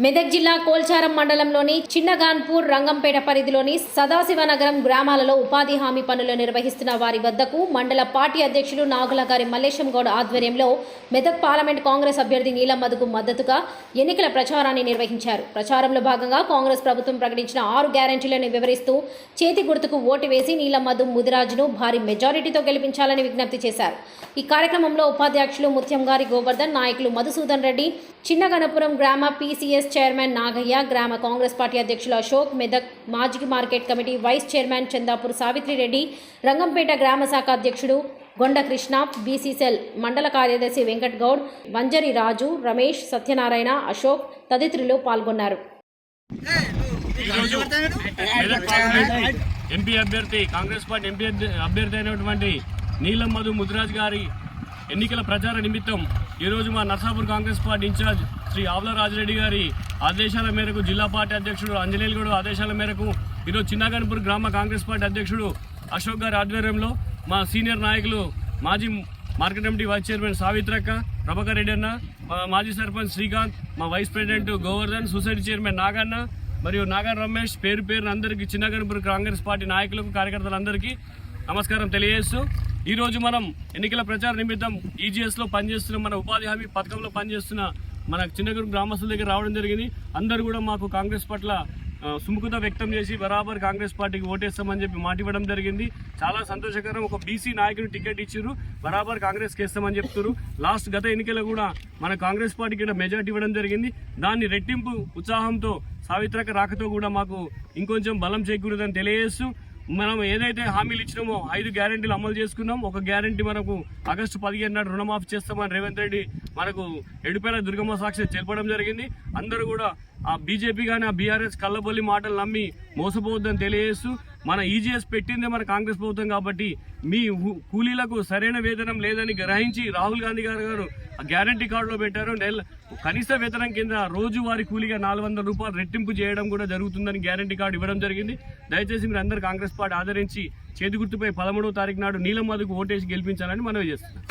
మెదక్ జిల్లా కోల్చారం మండలంలోని చిన్నగాన్పూర్ రంగంపేట పరిధిలోని సదాశివనగరం గ్రామాలలో ఉపాధి హామీ పనులు నిర్వహిస్తున్న వారి వద్దకు మండల పార్టీ అధ్యక్షులు నాగులగారి మల్లేశం గౌడ్ ఆధ్వర్యంలో మెదక్ పార్లమెంట్ కాంగ్రెస్ అభ్యర్థి నీలం మధుకు మద్దతుగా ఎన్నికల ప్రచారాన్ని నిర్వహించారు. ప్రచారంలో భాగంగా కాంగ్రెస్ ప్రభుత్వం ప్రకటించిన 6 గ్యారెంటీలను వివరిస్తూ చేతి గుర్తుకు ఓటు వేసి నీలం మధు ముదిరాజును భారీ మెజారిటీతో గెలిపించాలని విజ్ఞప్తి చేశారు. ఈ కార్యక్రమంలో ఉపాధ్యక్షులు ముత్యంగారి గోవర్ధన్, నాయకులు మధుసూదన్ రెడ్డి, చిన్నగనపురం గ్రామ PCS చైర్మన్ నాగయ్య, గ్రామ కాంగ్రెస్ పార్టీ అధ్యక్షులు అశోక్, మెదక్ మాజీ market committee vice chairman Chandapur Savitri Reddy, Rangampet గ్రామ శాఖ అధ్యక్షుడు గొండ కృష్ణ, BCCL మండల కార్యదర్శి వెంకట్ గౌడ్, వంజరి రాజు, రమేష్, సత్యనారాయణ, అశోక్ తదితరులు పాల్గొన్నారు. ఎంపీ అభ్యర్థి కాంగ్రెస్ పార్టీ ఎంపీ అభ్యర్థి అయినటువంటి నీలం మధు ముదిరాజ్ గారి ఎన్నికల ప్రచార నిమిత్తం ఈరోజు మా నర్సాపూర్ కాంగ్రెస్ పార్టీ ఇన్ఛార్జ్ శ్రీ ఆవుల రాజిరెడ్డి గారి ఆదేశాల మేరకు, జిల్లా పార్టీ అధ్యక్షుడు అంజనేయులు గౌడ్ ఆదేశాల మేరకు ఈరోజు చిన్నగన్పూర్ గ్రామ కాంగ్రెస్ పార్టీ అధ్యక్షుడు అశోక్ గారి ఆధ్వర్యంలో మా సీనియర్ నాయకులు మాజీ market committee vice chairman Savitrakka, Prabhakar Reddy అన్న, మాజీ సర్పంచ్ శ్రీకాంత్, మా vice president Govardhan, society chairman Naganna మరియు నాగన్ రమేష్ పేరు అందరికీ చిన్నగన్పూర్ కాంగ్రెస్ పార్టీ నాయకులకు, కార్యకర్తలందరికీ నమస్కారం తెలియజేస్తూ ఈరోజు మనం ఎన్నికల ప్రచార నిమిత్తం EGSలో పనిచేస్తున్న, మన ఉపాధి హామీ పథకంలో పనిచేస్తున్న మన చిన్నగూరు గ్రామస్తుల దగ్గర రావడం జరిగింది. అందరూ కూడా మాకు కాంగ్రెస్ పట్ల సుముఖత వ్యక్తం చేసి బరాబర్ కాంగ్రెస్ పార్టీకి ఓటేస్తామని చెప్పి మాట ఇవ్వడం జరిగింది. చాలా సంతోషకరం. ఒక BC నాయకుడు టికెట్ ఇచ్చారు, బరాబర్ కాంగ్రెస్కి వేస్తామని చెప్తారు. గత ఎన్నికల్లో కూడా మన కాంగ్రెస్ పార్టీకి మెజార్టీ ఇవ్వడం జరిగింది. దాన్ని రెట్టింపు ఉత్సాహంతో సావిత్రక రాకతో కూడా మాకు ఇంకొంచెం బలం చేకూరుదని తెలియజేస్తూ, మనం ఏదైతే హామీలు ఇచ్చినామో 5 గ్యారెంటీలు అమలు చేసుకున్నాం. ఒక గ్యారెంటీ మనకు ఆగస్టు 15 నాడు రుణమాఫీ చేస్తామని రేవంత్ రెడ్డి మనకు ఎడుపేల దుర్గమ్మ సాక్షి తెలపడం జరిగింది. అందరూ కూడా ఆ BJP కానీ ఆ BRS కళ్ళబొల్లి మాటలు నమ్మి మోసపోవద్దని తెలియజేస్తూ, మన EGS పెట్టిందే మన కాంగ్రెస్ ప్రభుత్వం కాబట్టి మీ కూలీలకు సరైన వేతనం లేదని గ్రహించి రాహుల్ గాంధీ గారు ఆ గ్యారంటీ కార్డులో పెట్టారు. కనీస వేతనం కింద రోజువారీ కూలీగా 400 రూపాయలు రెట్టింపు చేయడం కూడా జరుగుతుందని గ్యారంటీ కార్డు ఇవ్వడం జరిగింది. దయచేసి మీరు అందరూ కాంగ్రెస్ పార్టీ ఆదరించి చేతి గుర్తుపై 13వ తారీఖు నాడు నీలం మధుకు ఓటేసి గెలిపించాలని మనవి చేస్తున్నాం.